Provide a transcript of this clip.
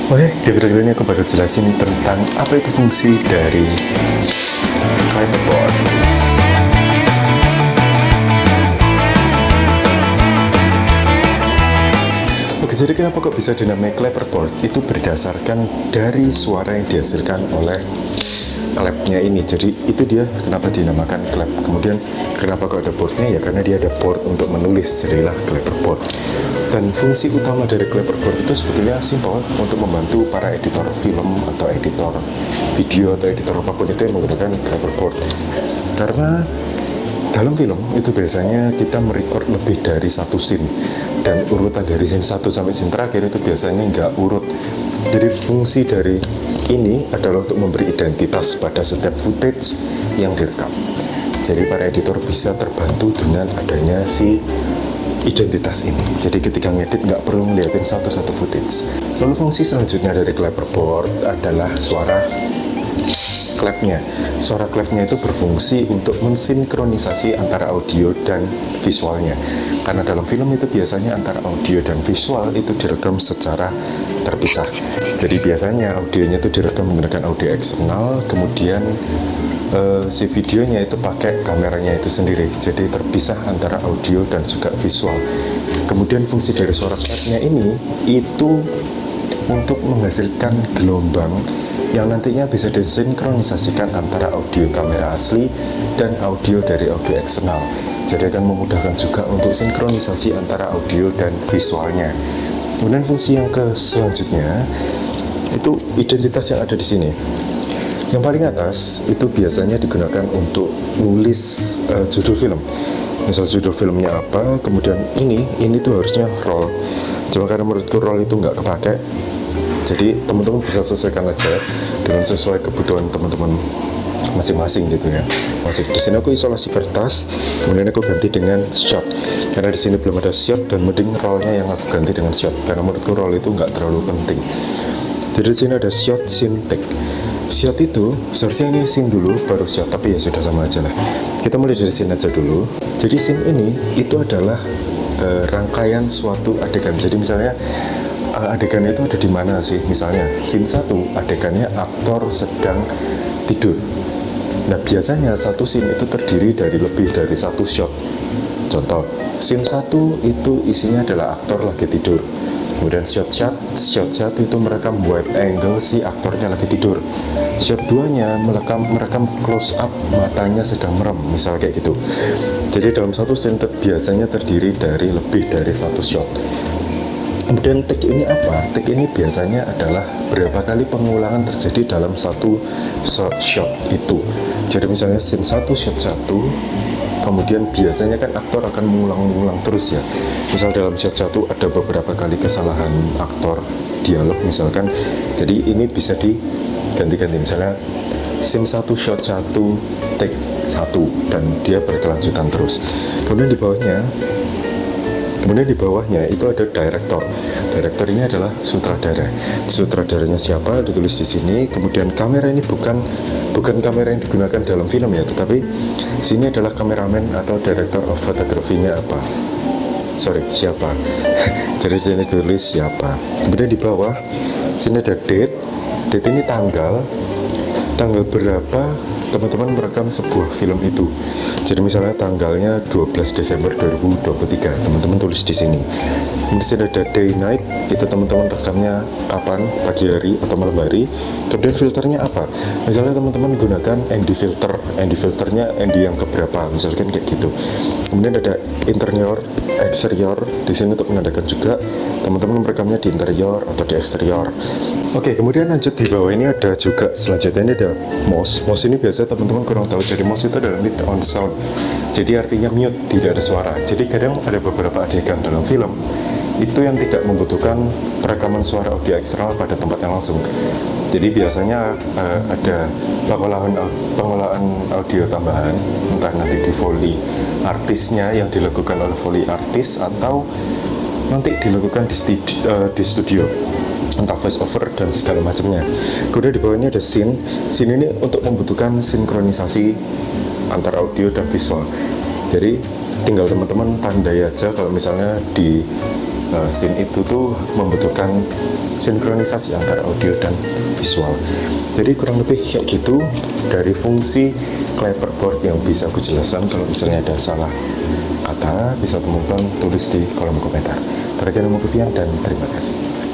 Oke, di video kali ini aku bakal jelasin tentang apa itu fungsi dari Clipperboard. Oke, jadi kenapa kok bisa dinamai Clipperboard? Itu berdasarkan dari suara yang dihasilkan oleh klepnya ini. Jadi itu dia kenapa dinamakan klep. Kemudian kenapa kok ada boardnya, ya karena dia ada board untuk menulis, jadilah Clipperboard. Dan fungsi utama dari Clipperboard itu sebetulnya simpel, untuk membantu para editor film atau editor video atau editor apapun itu yang menggunakan Clipperboard. Karena dalam film itu biasanya kita merecord lebih dari satu scene, dan urutan dari scene 1 sampai scene terakhir itu biasanya nggak urut. Jadi fungsi dari ini adalah untuk memberi identitas pada setiap footage yang direkam. Jadi para editor bisa terbantu dengan adanya si identitas ini. Jadi ketika ngedit nggak perlu ngeliatin satu-satu footage. Lalu fungsi selanjutnya dari Clipperboard adalah suara klepnya. Suara klepnya itu berfungsi untuk mensinkronisasi antara audio dan visualnya. Karena dalam film itu biasanya antara audio dan visual itu direkam secara terpisah. Jadi biasanya audionya itu direkam menggunakan audio eksternal, kemudian si videonya itu pakai kameranya itu sendiri. Jadi terpisah antara audio dan juga visual. Kemudian fungsi dari suara klepnya ini itu untuk menghasilkan gelombang yang nantinya bisa disinkronisasikan antara audio kamera asli dan audio dari audio eksternal. Jadi akan memudahkan juga untuk sinkronisasi antara audio dan visualnya. Kemudian fungsi yang selanjutnya itu identitas yang ada di sini. Yang paling atas itu biasanya digunakan untuk nulis judul film. Misal judul filmnya apa, kemudian ini tuh harusnya roll. Cuma karena menurutku roll itu nggak kepake, jadi teman-teman bisa sesuaikan aja dengan sesuai kebutuhan teman-teman masing-masing gitu ya. Masih di sini aku isolasi kertas, kemudian aku ganti dengan shot. Karena di sini belum ada shot, dan mending rollnya yang aku ganti dengan shot. Karena menurutku roll itu nggak terlalu penting. Jadi di sini ada shot, scene, take. Shot itu seharusnya ini scene dulu baru shot, tapi ya sudah sama aja lah. Kita mulai dari scene aja dulu. Jadi scene ini itu adalah rangkaian suatu adegan. Jadi misalnya adegannya itu ada di mana sih? Misalnya scene 1 adegannya aktor sedang tidur. Nah biasanya satu scene itu terdiri dari lebih dari satu shot. Contoh, scene 1 itu isinya adalah aktor lagi tidur. Kemudian shot 1 itu merekam wide angle si aktornya lagi tidur. Shot 2-nya merekam close up matanya sedang merem, misal kayak gitu. Jadi dalam satu scene biasanya terdiri dari lebih dari satu shot. Kemudian take ini apa? Take ini biasanya adalah berapa kali pengulangan terjadi dalam satu shot itu. Jadi misalnya scene 1, shot 1, kemudian biasanya kan aktor akan mengulang-ulang terus ya. Misal dalam shot 1 ada beberapa kali kesalahan aktor dialog misalkan. Jadi ini bisa diganti-ganti. Misalnya scene 1, shot 1, take 1, dan dia berkelanjutan terus. Kemudian di bawahnya itu ada director. Director ini adalah sutradara. Sutradaranya siapa? Ditulis di sini. Kemudian kamera ini bukan kamera yang digunakan dalam film ya, tetapi sini adalah kameramen atau director of photography-nya apa? Siapa? Jadi sini tulis siapa. Kemudian di bawah sini ada date. Date ini tanggal berapa teman-teman merekam sebuah film itu. Jadi misalnya tanggalnya 12 Desember 2023, teman-teman tulis di sini. Di sini ada day night, itu teman-teman rekamnya kapan, pagi hari atau malam hari. Kemudian filternya apa? Misalnya teman-teman gunakan ND filter, ND filternya ND yang keberapa, misalkan kayak gitu. Kemudian ada interior, eksterior, di sini untuk menandakan juga teman-teman merekamnya di interior atau di eksterior. Oke, kemudian lanjut di bawah ini ada juga selanjutnya ini ada mouse. Mouse ini biasa teman-teman kurang tahu. Jadi mouse itu adalah mute on sound. Jadi artinya mute, tidak ada suara. Jadi kadang ada beberapa adegan dalam film itu yang tidak membutuhkan perekaman suara audio eksternal pada tempat yang langsung. Jadi biasanya ada pengolahan audio tambahan, entah nanti di Foley artisnya yang dilakukan oleh Foley artis, atau nanti dilakukan di studio, entah voice over dan segala macamnya. Kemudian di bawah ini ada scene. Scene ini untuk membutuhkan sinkronisasi antara audio dan visual. Jadi tinggal teman-teman tandai aja kalau misalnya di scene itu tuh membutuhkan sinkronisasi antara audio dan visual. Jadi kurang lebih kayak gitu dari fungsi clapperboard yang bisa aku jelaskan. Kalau misalnya ada salah kata bisa temukan tulis di kolom komentar. Terakhir, nama Vivian dan terima kasih.